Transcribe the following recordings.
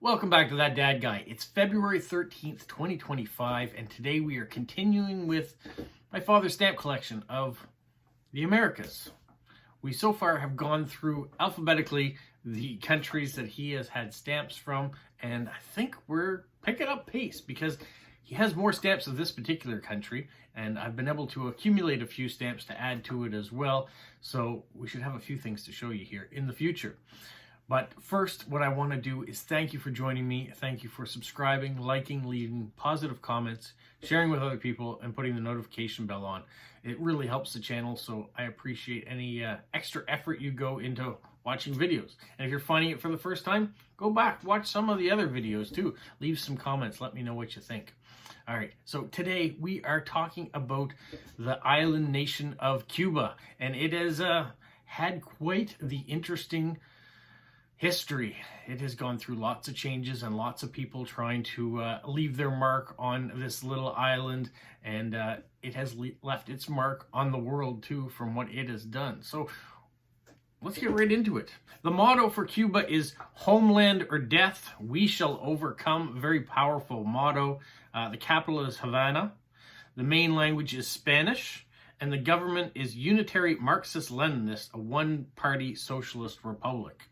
Welcome back to That Dad Guy. It's February 13th, 2025, and today we are continuing with my father's stamp collection of the Americas. We so far have gone through alphabetically the countries that he has had stamps from, and I think we're picking up pace because he has more stamps of this particular country, and I've been able to accumulate a few stamps to add to it as well, so we should have a few things to show you here in the future. But first, what I want to do is thank you for joining me. Thank you for subscribing, liking, leaving positive comments, sharing with other people, and putting the notification bell on. It really helps the channel, so I appreciate any extra effort you go into watching videos. And if you're finding it for the first time, go back, watch some of the other videos too. Leave some comments, let me know what you think. All right, so today we are talking about the island nation of Cuba, and it has had quite the interesting history. It has gone through lots of changes and lots of people trying to leave their mark on this little island, and it has left its mark on the world too from what it has done. So let's get right into it. The motto for Cuba is "Homeland or Death, we shall overcome." Very powerful motto. The capital is Havana. The main language is Spanish. And the government is Unitary Marxist-Leninist, a one-party socialist republic.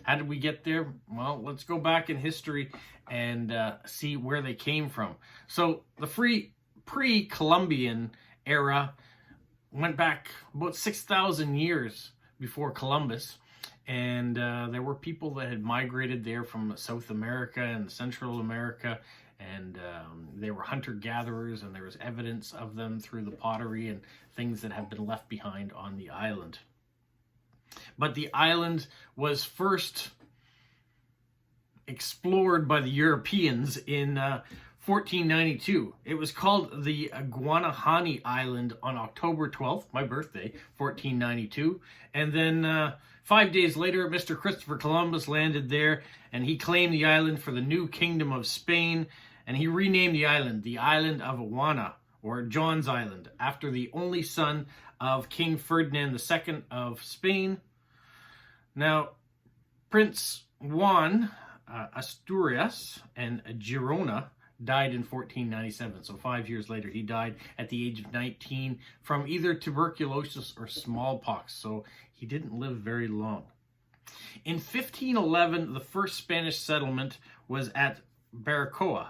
How did we get there? Well, let's go back in history and see where they came from. So the pre-Columbian era went back about 6,000 years before Columbus. And there were people that had migrated there from South America and Central America. And they were hunter-gatherers, and there was evidence of them through the pottery and things that have been left behind on the island. But the island was first explored by the Europeans in 1492. It was called the Guanahani Island on October 12th, my birthday, 1492. And then 5 days later, Mr. Christopher Columbus landed there, and he claimed the island for the new kingdom of Spain, and he renamed the island of Juana, or John's Island, after the only son of King Ferdinand II of Spain. Now, Prince Juan Asturias and Girona died in 1497, so 5 years later he died at the age of 19 from either tuberculosis or smallpox, so he didn't live very long. In 1511, the first Spanish settlement was at Baracoa.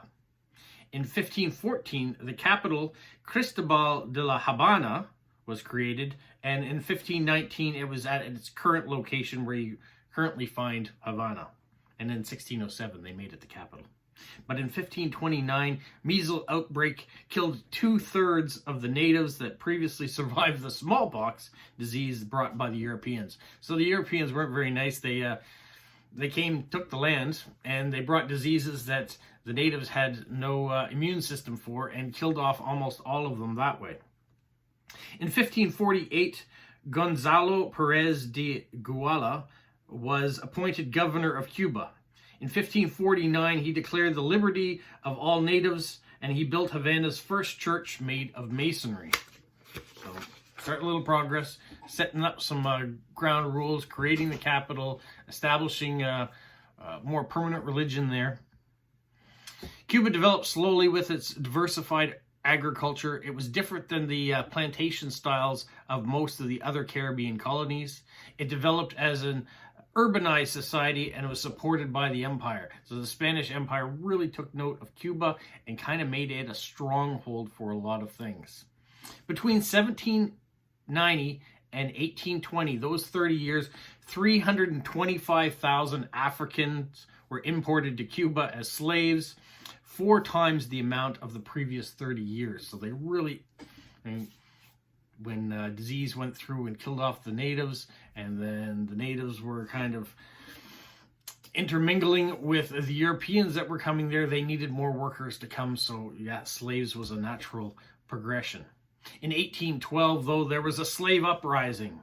In 1514, the capital, Cristobal de la Habana, was created, and in 1519, it was at its current location where you currently find Havana. And in 1607, they made it the capital. But in 1529, measles outbreak killed 2/3 of the natives that previously survived the smallpox disease brought by the Europeans. So the Europeans weren't very nice. They came, took the land, and they brought diseases that the natives had no immune system for, and killed off almost all of them that way. In 1548, Gonzalo Perez de Guala was appointed governor of Cuba. In 1549, he declared the liberty of all natives, and he built Havana's first church made of masonry. So, start a little progress, setting up some ground rules, creating the capital, establishing a more permanent religion there. Cuba developed slowly with its diversified agriculture. It was different than the plantation styles of most of the other Caribbean colonies. It developed as an urbanized society, and it was supported by the empire. So the Spanish Empire really took note of Cuba and kind of made it a stronghold for a lot of things. Between 1790 and 1820, those 30 years, 325,000 Africans were imported to Cuba as slaves, 4 times the amount of the previous 30 years. So they really, when disease went through and killed off the natives, and then the natives were kind of intermingling with the Europeans that were coming there, they needed more workers to come, so yeah, slaves was a natural progression. In 1812, though, there was a slave uprising.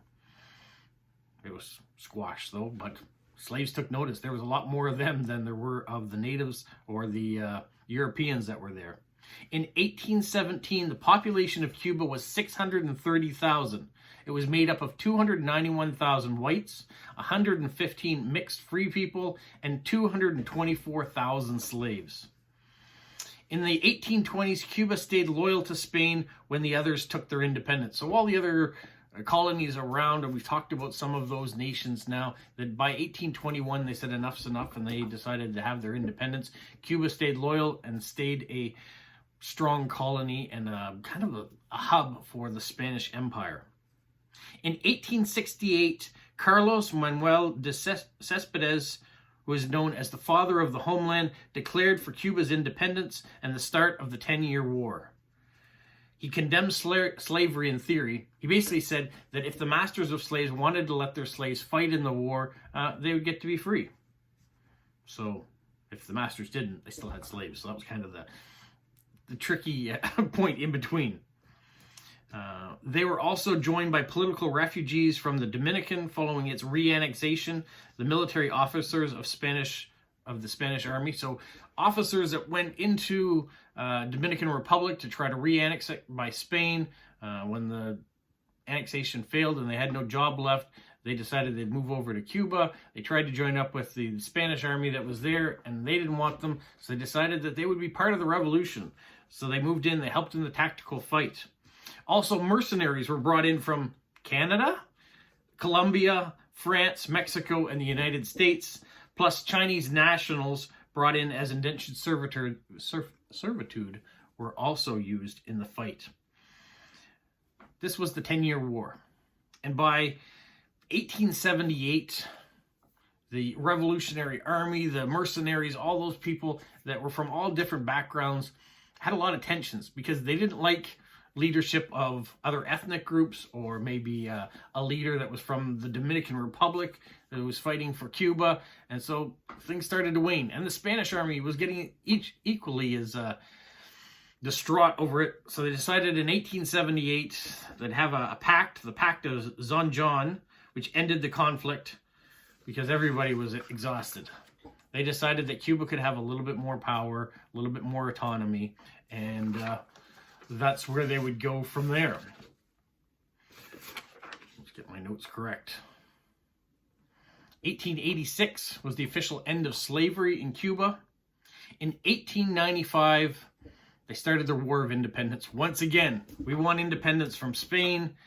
It was squashed, though, but slaves took notice. There was a lot more of them than there were of the natives or the Europeans that were there. In 1817, the population of Cuba was 630,000, It was made up of 291,000 whites, 115 mixed free people, and 224,000 slaves. In the 1820s, Cuba stayed loyal to Spain when the others took their independence. So all the other colonies around, and we've talked about some of those nations now, that by 1821 they said enough's enough and they decided to have their independence. Cuba stayed loyal and stayed a strong colony and kind of a hub for the Spanish Empire. In 1868, Carlos Manuel de Céspedes, who is known as the father of the homeland, declared for Cuba's independence and the start of the 10-Year War. He condemned slavery in theory. He basically said that if the masters of slaves wanted to let their slaves fight in the war, they would get to be free. So if the masters didn't, they still had slaves. So that was kind of the tricky point in between. They were also joined by political refugees from the Dominican following its re-annexation, the military officers of the Spanish army. So officers that went into Dominican Republic to try to re-annex it by Spain. When the annexation failed and they had no job left, they decided they'd move over to Cuba. They tried to join up with the Spanish army that was there, and they didn't want them, so they decided that they would be part of the revolution. So they moved in, they helped in the tactical fight. Also, mercenaries were brought in from Canada, Colombia, France, Mexico, and the United States, plus Chinese nationals brought in as indentured servitude were also used in the fight. This was the 10-Year War. And by 1878, the Revolutionary Army, the mercenaries, all those people that were from all different backgrounds had a lot of tensions because they didn't like leadership of other ethnic groups, or maybe a leader that was from the Dominican Republic that was fighting for Cuba. And so things started to wane. And the Spanish army was getting equally as distraught over it. So they decided in 1878 they'd have a pact, the Pact of San Juan, which ended the conflict because everybody was exhausted. They decided that Cuba could have a little bit more power, a little bit more autonomy, and that's where they would go from there. Let's get my notes correct. 1886 was the official end of slavery in Cuba. In 1895, they started their War of Independence. Once again, we won independence from Spain.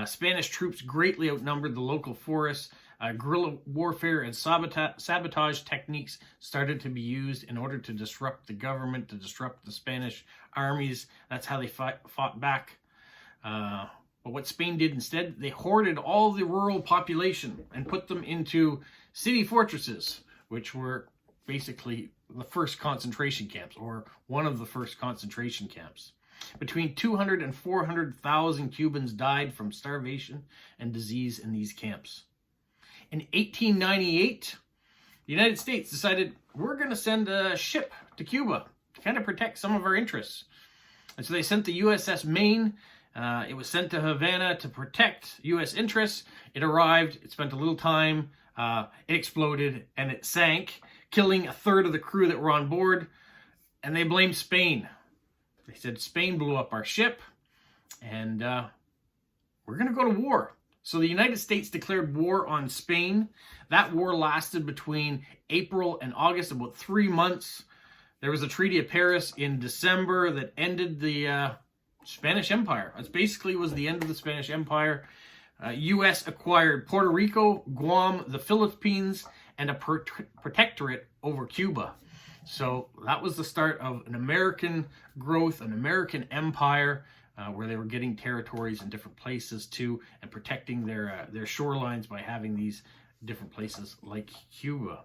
Spanish troops greatly outnumbered the local force. Guerrilla warfare and sabotage techniques started to be used in order to disrupt the government, to disrupt the Spanish armies. That's how they fought back. But what Spain did instead, they hoarded all the rural population and put them into city fortresses, which were basically the first concentration camps, or one of the first concentration camps. Between 200 and 400,000 Cubans died from starvation and disease in these camps. In 1898, the United States decided we're going to send a ship to Cuba to kind of protect some of our interests. And so they sent the USS Main. It was sent to Havana to protect U.S. interests. It arrived, it spent a little time, it exploded, and it sank, killing a third of the crew that were on board. And they blamed Spain. They said, Spain blew up our ship, and we're going to go to war. So the United States declared war on Spain. That war lasted between April and August, about 3 months. There was a Treaty of Paris in December that ended the Spanish Empire. That basically was the end of the Spanish Empire. U.S. acquired Puerto Rico, Guam, the Philippines, and a protectorate over Cuba. So that was the start of an American growth, an American empire, where they were getting territories in different places too, and protecting their shorelines by having these different places like Cuba.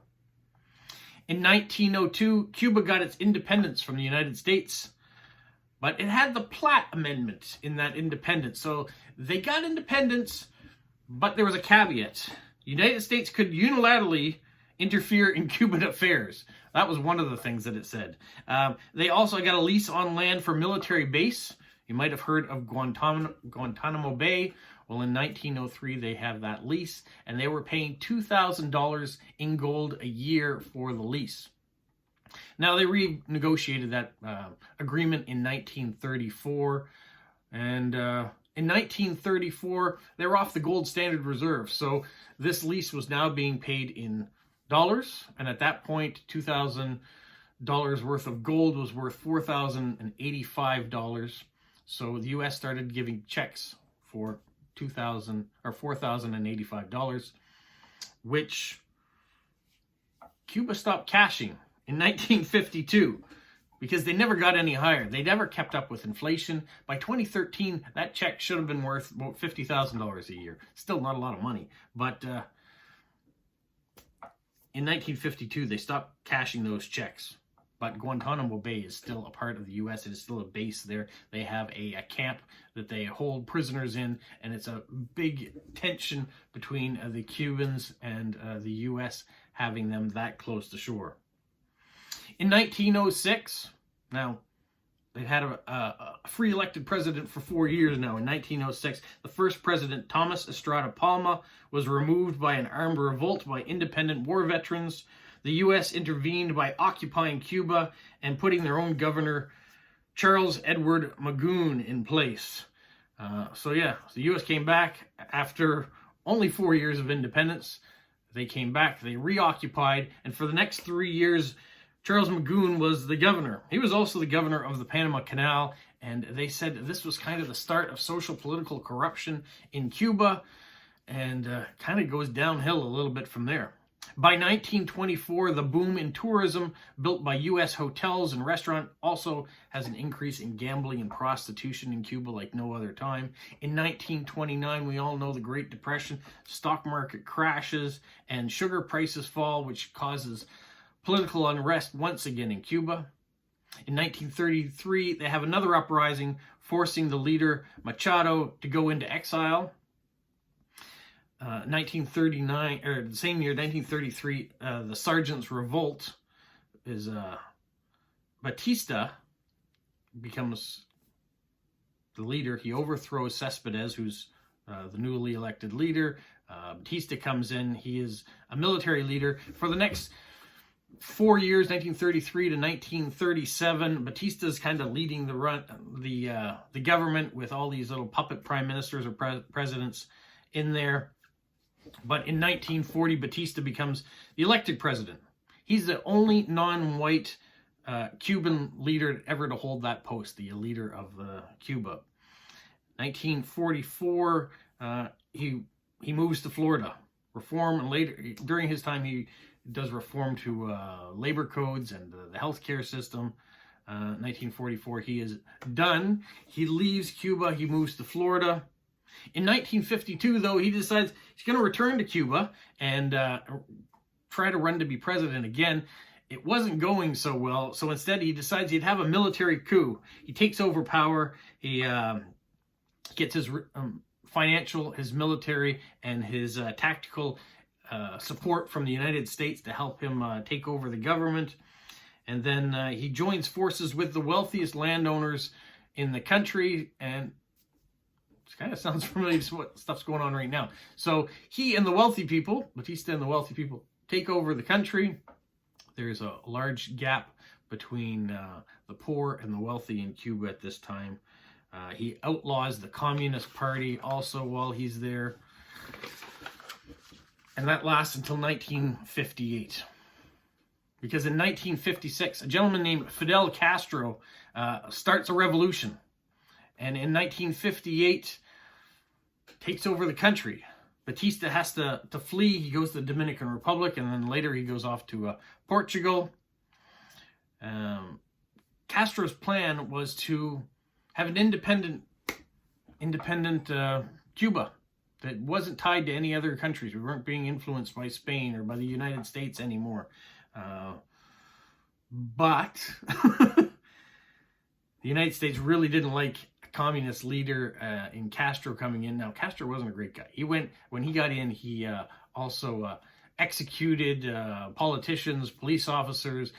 In 1902, Cuba got its independence from the United States, but it had the Platt Amendment in that independence. So they got independence, but there was a caveat. The United States could unilaterally interfere in Cuban affairs. That was one of the things that it said. They also got a lease on land for military base. You might have heard of Guantanamo Bay. Well, in 1903, they have that lease, and they were paying $2,000 in gold a year for the lease. Now, they renegotiated that agreement in 1934, and in In 1934, they were off the gold standard reserve, so this lease was now being paid in dollars, and at that point, $2,000 worth of gold was worth $4,085. So the U.S. started giving checks for $4,085, which Cuba stopped cashing in 1952. Because they never got any higher. They never kept up with inflation. By 2013, that check should have been worth about $50,000 a year. Still not a lot of money. But in 1952, they stopped cashing those checks. But Guantanamo Bay is still a part of the U.S. It is still a base there. They have a camp that they hold prisoners in, and it's a big tension between the Cubans and the U.S. having them that close to shore. In 1906, now, they've had a free elected president for 4 years now. In 1906, the first president, Thomas Estrada Palma, was removed by an armed revolt by independent war veterans. The U.S. intervened by occupying Cuba and putting their own governor, Charles Edward Magoon, in place. So the U.S. came back after only 4 years of independence. They came back, they reoccupied, and for the next 3 years, Charles Magoon was the governor. He was also the governor of the Panama Canal, and they said this was kind of the start of social political corruption in Cuba, and kind of goes downhill a little bit from there. By 1924, the boom in tourism built by U.S. hotels and restaurants also has an increase in gambling and prostitution in Cuba like no other time. In 1929, we all know the Great Depression, stock market crashes, and sugar prices fall, which causes political unrest once again in Cuba. In 1933, they have another uprising, forcing the leader Machado to go into exile. 1939, or the same year, 1933, the Sergeant's Revolt is Batista becomes the leader. He overthrows Cespedes, who's the newly elected leader. Batista comes in. He is a military leader. For the next 4 years, 1933 to 1937, Batista's kind of leading the government with all these little puppet prime ministers or presidents in there. But in 1940, Batista becomes the elected president. He's the only non-white Cuban leader ever to hold that post, the leader of Cuba. 1944, he moves to Florida. Reform, and later, during his time, he does reform to labor codes and the healthcare system. 1944, he is done. He leaves Cuba. He moves to Florida. In 1952, though, he decides he's going to return to Cuba and try to run to be president again. It wasn't going so well, so instead he decides he'd have a military coup. He takes over power. He gets his financial, his military, and his tactical support from the United States to help him take over the government. And then he joins forces with the wealthiest landowners in the country, and it kind of sounds familiar to what stuff's going on right now. So he and the wealthy people, Batista and the wealthy people, take over the country. There's a large gap between the poor and the wealthy in Cuba at this time. He outlaws the Communist Party also while he's there. And that lasts until 1958. Because in 1956, a gentleman named Fidel Castro starts a revolution. And in 1958, takes over the country. Batista has to flee. He goes to the Dominican Republic, and then later he goes off to Portugal. Castro's plan was to have an independent Cuba that wasn't tied to any other countries. We weren't being influenced by Spain or by the United States anymore. But the United States really didn't like a communist leader in Castro coming in. Now, Castro wasn't a great guy. When he got in, he also executed politicians, police officers,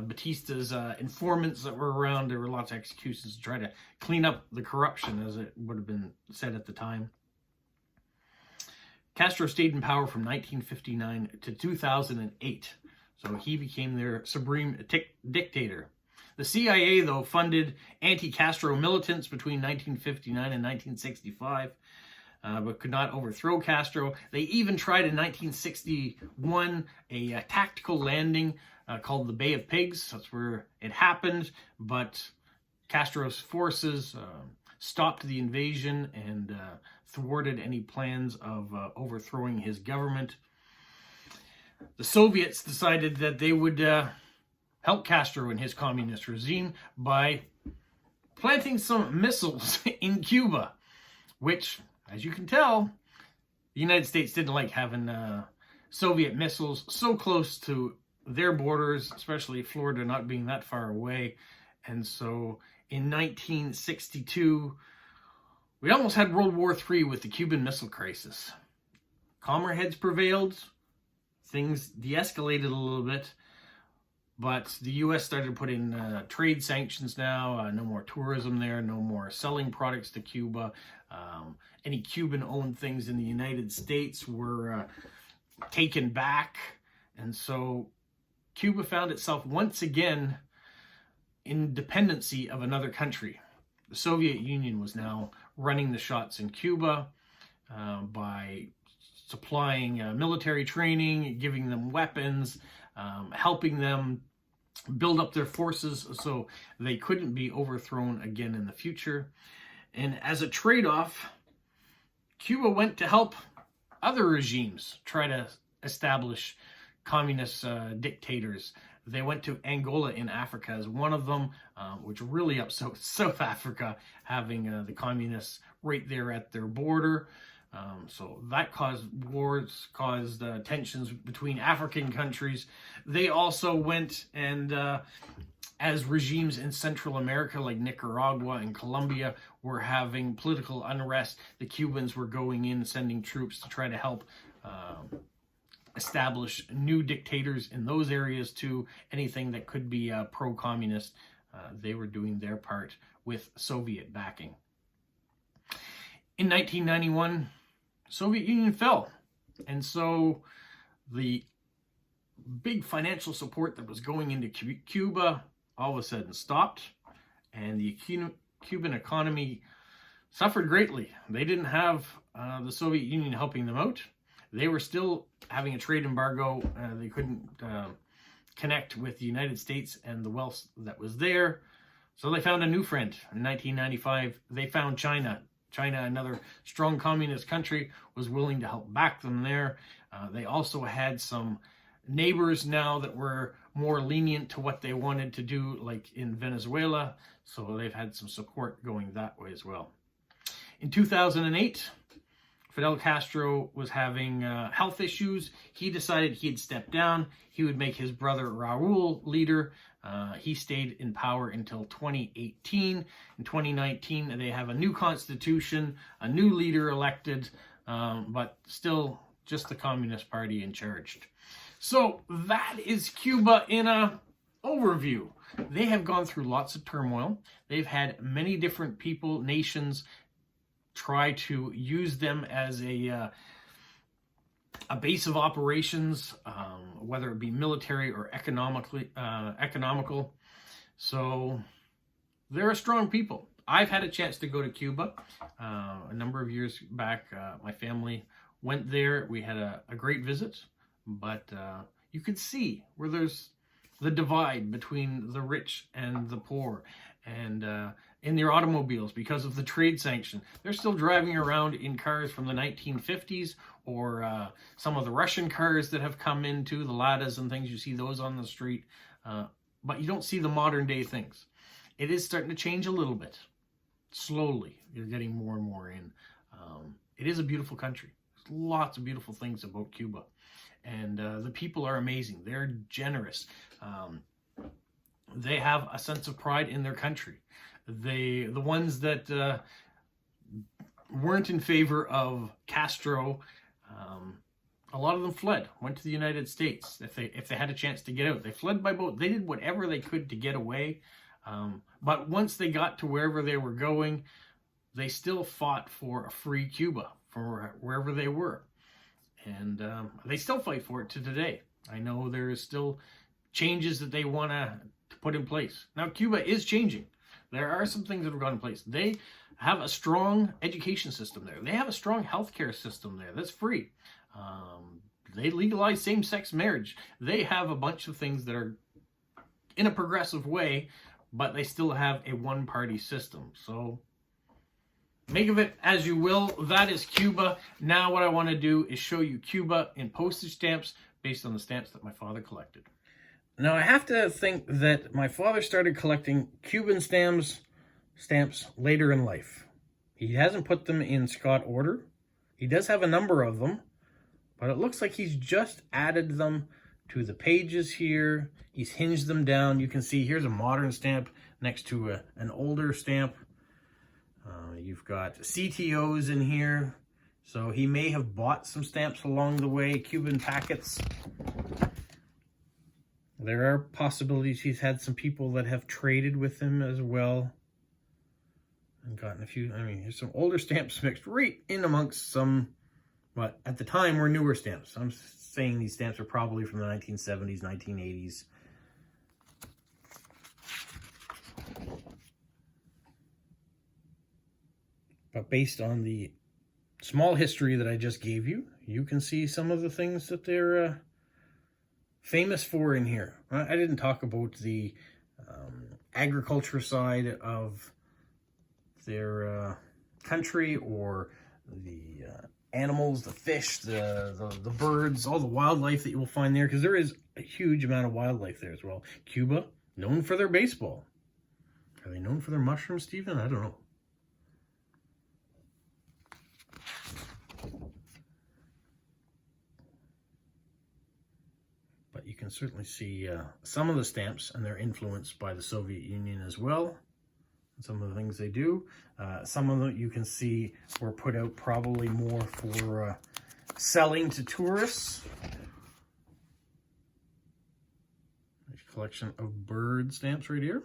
Batista's informants that were around. There were lots of executions to try to clean up the corruption, as it would have been said at the time. Castro stayed in power from 1959 to 2008. So he became their supreme dictator. The CIA, though, funded anti-Castro militants between 1959 and 1965, but could not overthrow Castro. They even tried in 1961 a tactical landing called the Bay of Pigs. That's where it happened, but Castro's forces stopped the invasion and thwarted any plans of overthrowing his government. The Soviets decided that they would help Castro in his communist regime by planting some missiles in Cuba, which, as you can tell, the United States didn't like having Soviet missiles so close to their borders, especially Florida not being that far away. And so in 1962, we almost had World War III with the Cuban Missile Crisis. Calmer heads prevailed. Things de-escalated a little bit. But the U.S. started to put in trade sanctions now. No more tourism there. No more selling products to Cuba. Any Cuban-owned things in the United States were taken back. And so Cuba found itself once again in dependency of another country. The Soviet Union was now running the shots in Cuba by supplying military training, giving them weapons, helping them build up their forces so they couldn't be overthrown again in the future. And as a trade-off, Cuba went to help other regimes try to establish communist dictators. They went to Angola in Africa as one of them, which really upset South Africa, having the communists right there at their border. So that caused wars, caused tensions between African countries. They also went and, as regimes in Central America like Nicaragua and Colombia were having political unrest, the Cubans were going in, sending troops to try to help establish new dictators in those areas too. Anything that could be pro-communist, they were doing their part with Soviet backing. In 1991, Soviet Union fell, and so the big financial support that was going into Cuba all of a sudden stopped, and the Cuban economy suffered greatly. They didn't have the Soviet Union helping them out. They were still having a trade embargo. They couldn't connect with the United States and the wealth that was there. So they found a new friend. In 1995, they found China. China, another strong communist country, was willing to help back them there. They also had some neighbors now that were more lenient to what they wanted to do, like in Venezuela. So they've had some support going that way as well. In 2008, Fidel Castro was having health issues. He decided he'd step down. He would make his brother Raul leader. He stayed in power until 2018. In 2019, they have a new constitution, a new leader elected, but still just the Communist Party in charge. So that is Cuba in a overview. They have gone through lots of turmoil. They've had many different people, nations, try to use them as a base of operations, whether it be military or economical. So they're a strong people. I've had a chance to go to Cuba a number of years back. My family went there. We had a great visit, but you could see where there's the divide between the rich and the poor. And in their automobiles, because of the trade sanction, they're still driving around in cars from the 1950s, or some of the Russian cars that have come into the Ladas and things. You see those on the street, but you don't see the modern day things. It is starting to change a little bit. Slowly, you're getting more and more in. It is a beautiful country. There's lots of beautiful things about Cuba, and the people are amazing. They're generous. They have a sense of pride in their country. The ones that weren't in favor of Castro, a lot of them fled, went to the United States. If they had a chance to get out, they fled by boat. They did whatever they could to get away. But once they got to wherever they were going, they still fought for a free Cuba, for wherever they were. And they still fight for it to today. I know there is still changes that they want to to put in place. Now, Cuba is changing. There are some things that have gone in place. They have a strong education system there. They have a strong healthcare system there that's free. They legalize same-sex marriage. They have a bunch of things that are in a progressive way, but they still have a one-party system. So make of it as you will. That is Cuba. Now what I want to do is show you Cuba in postage stamps based on the stamps that my father collected. Now I have to think that my father started collecting Cuban stamps later in life. He hasn't put them in Scott order. He does have a number of them, but it looks like he's just added them to the pages here. He's hinged them down. You can see here's a modern stamp next to an older stamp. You've got CTOs in here. So he may have bought some stamps along the way, Cuban packets. There are possibilities he's had some people that have traded with him as well. And gotten a few, I mean, there's some older stamps mixed right in amongst some, what at the time were newer stamps. I'm saying these stamps are probably from the 1970s, 1980s. But based on the small history that I just gave you, you can see some of the things that they're famous for in here. I didn't talk about the agriculture side of their country, or the animals, the fish, the birds, all the wildlife that you will find there, because there is a huge amount of wildlife there as well. Cuba, known for their baseball. Are they known for their mushrooms, Stephen? I don't know. But you can certainly see some of the stamps, and they're influenced by the Soviet Union as well. Some of the things they do. Some of them you can see were put out probably more for selling to tourists. There's a collection of bird stamps right here.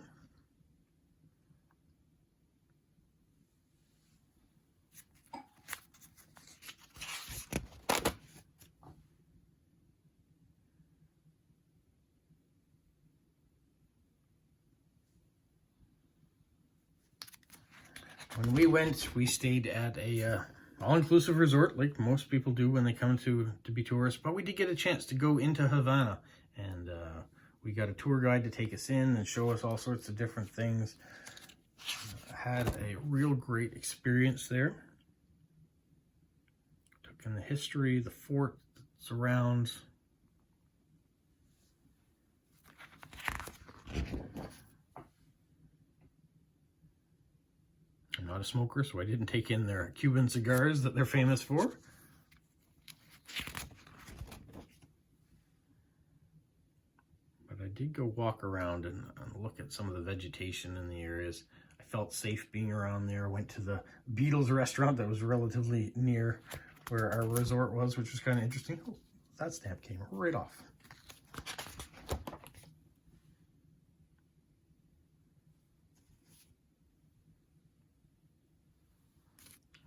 When we went, we stayed at a all-inclusive resort, like most people do when they come to be tourists. But we did get a chance to go into Havana, and we got a tour guide to take us in and show us all sorts of different things. Had a real great experience there. Took in the history, the fort that surrounds. I'm not a smoker, so I didn't take in their Cuban cigars that they're famous for. But I did go walk around and look at some of the vegetation in the areas. I felt safe being around there. I went to the Beatles restaurant that was relatively near where our resort was, which was kind of interesting. Oh, that stamp came right off.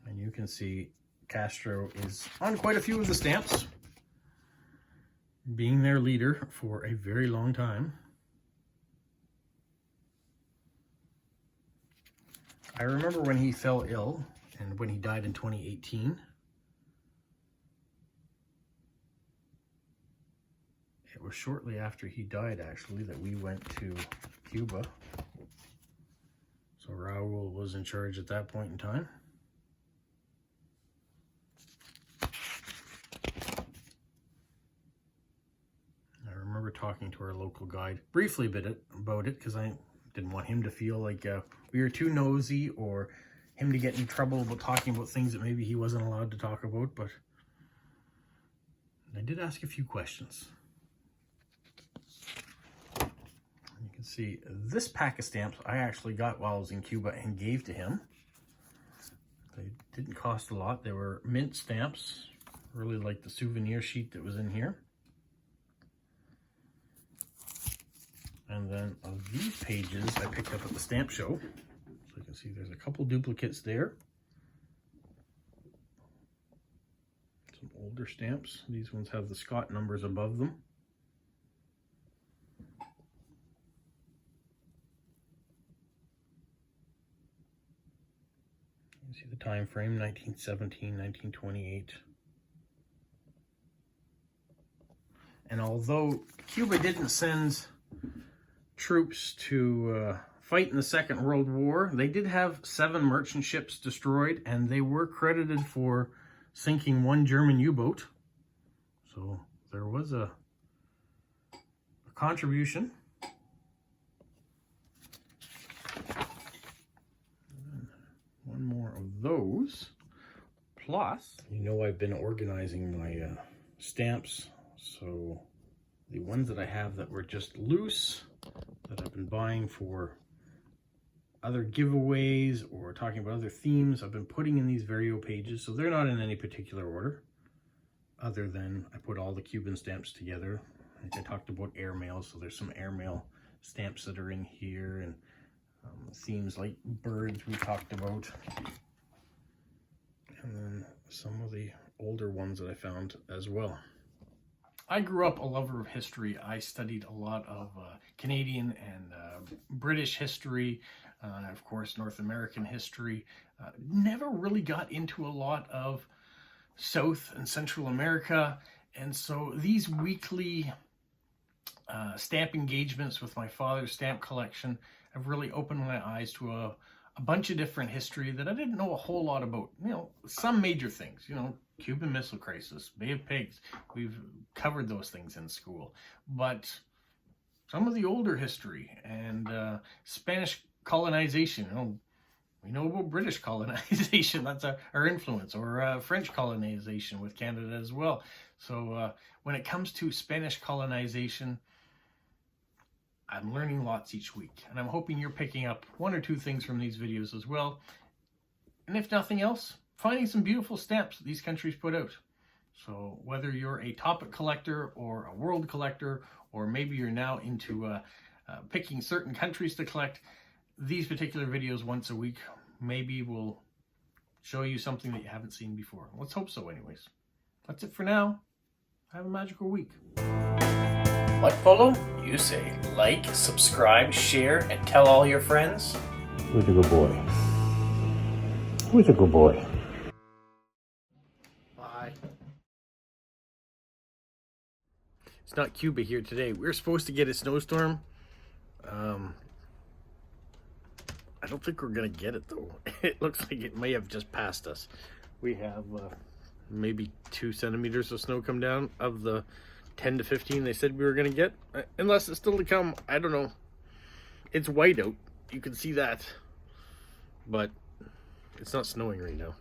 And you can see Castro is on quite a few of the stamps, being their leader for a very long time. I remember when he fell ill and when he died in 2018. It was shortly after he died, actually, that we went to Cuba. So Raul was in charge at that point in time. I remember talking to our local guide briefly about it because I didn't want him to feel like we were too nosy or him to get in trouble about talking about things that maybe he wasn't allowed to talk about, but I did ask a few questions. You can see this pack of stamps I actually got while I was in Cuba and gave to him. They didn't cost a lot. They were mint stamps. Really like the souvenir sheet that was in here. And then of these pages I picked up at the stamp show. So you can see there's a couple duplicates there. Some older stamps. These ones have the Scott numbers above them. You see the time frame, 1917, 1928. And although Cuba didn't send troops to fight in the Second World War, they did have 7 merchant ships destroyed, and they were credited for sinking 1 German U-boat. So there was a contribution. One more of those. Plus, you know, I've been organizing my stamps. So the ones that I have that were just loose, that I've been buying for other giveaways or talking about other themes, I've been putting in these Vario pages. So they're not in any particular order, other than I put all the Cuban stamps together. Like I talked about airmail, so there's some airmail stamps that are in here, and themes like birds we talked about. And then some of the older ones that I found as well. I grew up a lover of history. I studied a lot of Canadian and British history, of course, North American history. Never really got into a lot of South and Central America. And so these weekly stamp engagements with my father's stamp collection have really opened my eyes to a bunch of different history that I didn't know a whole lot about. You know, some major things, you know, Cuban Missile Crisis, Bay of Pigs. We've covered those things in school. But some of the older history and Spanish colonization, you know, we know about British colonization, that's our influence, or French colonization with Canada as well. So when it comes to Spanish colonization, I'm learning lots each week, and I'm hoping you're picking up 1 or 2 things from these videos as well. And if nothing else, finding some beautiful stamps that these countries put out. So whether you're a topic collector or a world collector, or maybe you're now into picking certain countries to collect, these particular videos once a week maybe will show you something that you haven't seen before. Let's hope so anyways. That's it for now. Have a magical week. Like, follow? You say like, subscribe, share, and tell all your friends. Who's a good boy? Who's a good boy? Bye. It's not Cuba here today. We're supposed to get a snowstorm. I don't think we're gonna get it though. It looks like it may have just passed us. We have maybe 2 centimeters of snow come down of the 10 to 15 they said we were gonna get. Unless it's still to come, I don't know. It's white out, you can see that, but it's not snowing right now.